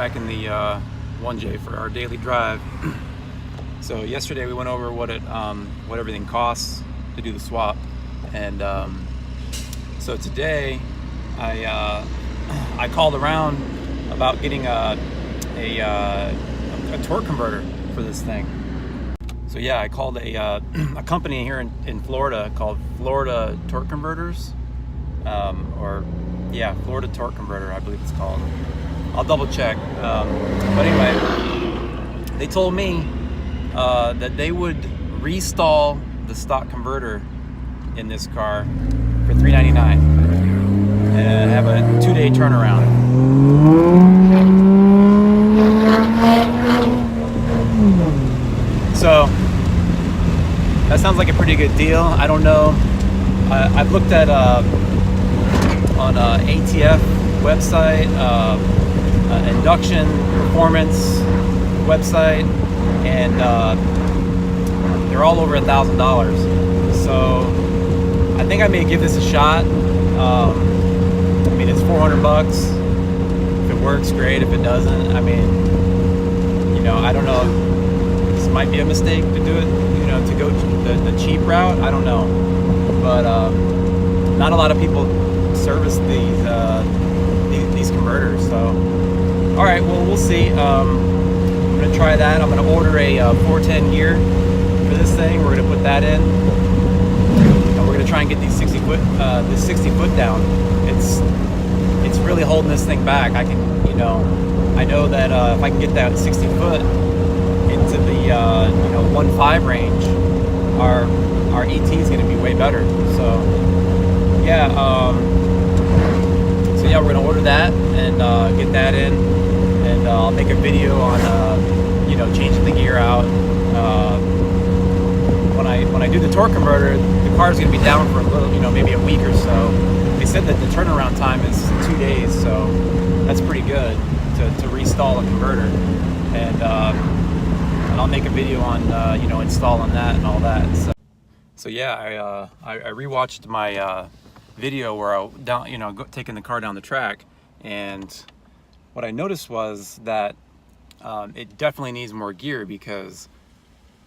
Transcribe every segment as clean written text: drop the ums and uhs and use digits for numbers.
back in the 1J for our daily drive. So yesterday we went over what everything costs to do the swap, and so today I called around about getting a torque converter for this thing. So yeah, I called a company here in Florida called Florida Torque Converters, Florida Torque Converter, I believe it's called. I'll double check. But anyway, they told me that they would restall the stock converter in this car for $399 and have a 2-day turnaround. So that sounds like a pretty good deal. I don't know. I've looked at on ATF website, induction performance website, and they're all over $1,000. So I think I may give this a shot. I mean, it's $400. If it works, great. If it doesn't, I mean, I don't know. This might be a mistake to do it, to go the cheap route. I don't know, but not a lot of people service these converters. So, all right, well, we'll see. I'm gonna try that. I'm gonna order a 410 gear for this thing. We're gonna put that in, and we're gonna try and get these 60 foot down. It's really holding this thing back. I know that if I can get that 60 foot into the 1.5 range, our ET is going to be way better. So yeah, we're going to order that and get that in, and I'll make a video on changing the gear out. When I do the torque converter, the car is going to be down for a little, maybe a week or so. They said that the turnaround time is 2 days, so that's pretty good to restall a converter. And I'll make a video on installing that and all that. So yeah, I rewatched my video where I taking the car down the track, and what I noticed was that it definitely needs more gear, because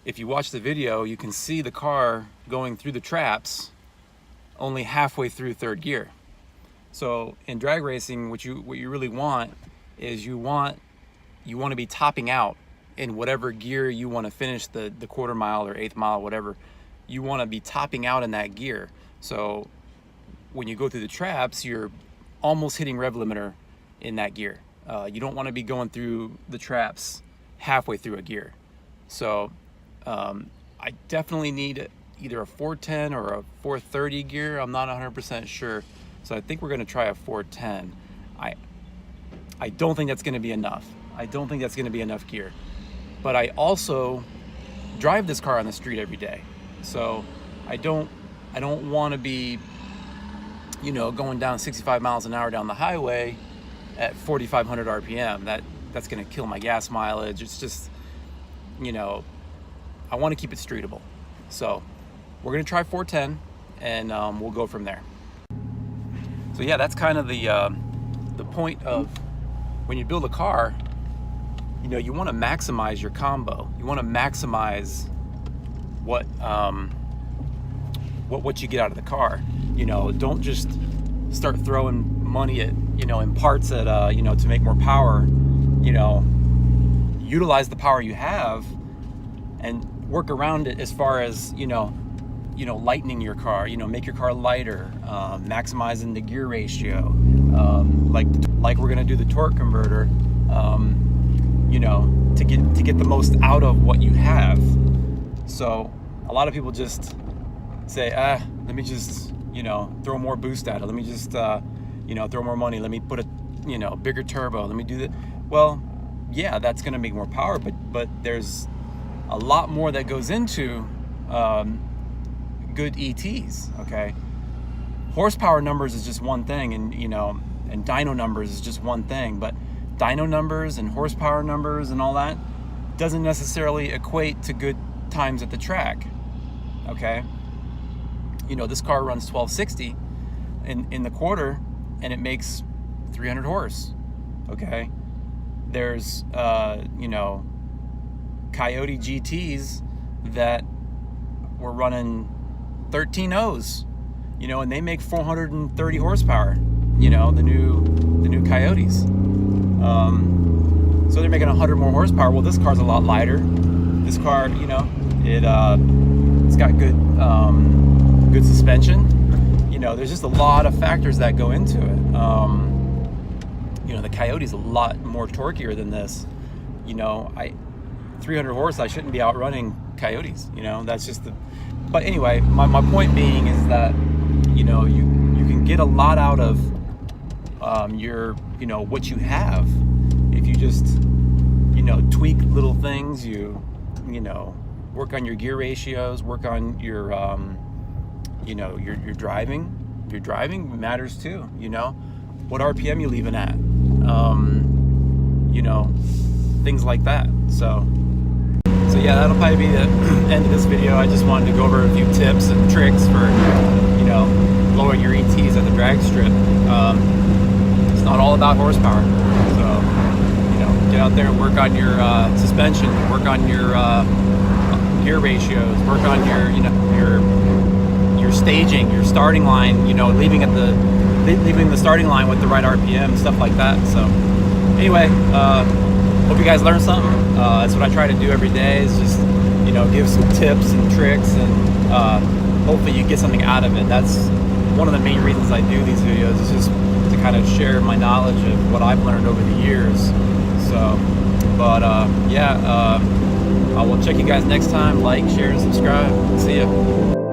if you watch the video, you can see the car going through the traps only halfway through third gear. So in drag racing, what you really want is you want to be topping out in whatever gear you want to finish the quarter mile or eighth mile, whatever. You want to be topping out in that gear. So when you go through the traps, you're almost hitting rev limiter in that gear. You don't want to be going through the traps halfway through a gear. So I definitely need either a 410 or a 430 gear. I'm not 100% sure. So I think we're going to try a 410. I don't think that's going to be enough. I don't think that's going to be enough gear. But I also drive this car on the street every day. So I don't want to be, going down 65 miles an hour down the highway at 4,500 RPM. That's going to kill my gas mileage. It's just, I want to keep it streetable. So we're going to try 410, and we'll go from there. So yeah, that's kind of the point of when you build a car. You want to maximize your combo. You want to maximize what you get out of the car. Don't just start throwing money at in parts at to make more power. Utilize the power you have and work around it as far as lightening your car. Make your car lighter, maximizing the gear ratio, like we're gonna do the torque converter. To get the most out of what you have. So a lot of people just say, let me just, throw more boost at it. Let me just, throw more money. Let me put a, bigger turbo. Let me do that. Well, yeah, that's going to make more power, but there's a lot more that goes into good ETs, okay? Horsepower numbers is just one thing, and dyno numbers is just one thing, but dyno numbers and horsepower numbers and all that doesn't necessarily equate to good times at the track, okay? This car runs 1260 in the quarter, and it makes 300 horse, okay? there's you know, Coyote GTs that were running 13.0s, you know, and they make 430 horsepower, you know, the new Coyotes. So they're making 100 more horsepower. Well, this car's a lot lighter. This car, you know, it's got good suspension. You know, there's just a lot of factors that go into it. You know, the Coyote's a lot more torquier than this. You know, 300 horse, I shouldn't be outrunning Coyotes. You know, that's just the. But anyway, my point being is that, you know, you can get a lot out of your, you know, what you have if you just, you know, tweak little things. You know, work on your gear ratios, work on your you know, your driving. Your driving matters too. You know, what RPM you leaving at, you know, things like that. So yeah, that'll probably be the end of this video. I just wanted to go over a few tips and tricks for, you know, lowering your ETs at the drag strip. It's not all about horsepower. So, you know, get out there and work on your suspension, work on your gear ratios, work on your, you know, your staging, your starting line, you know, leaving the starting line with the right RPM, stuff like that. So anyway, hope you guys learned something. That's what I try to do every day, is just, you know, give some tips and tricks, and hopefully you get something out of it. That's one of the main reasons I do these videos, is just to kind of share my knowledge of what I've learned over the years. So, but yeah, I will check you guys next time. Like, share, and subscribe. See ya.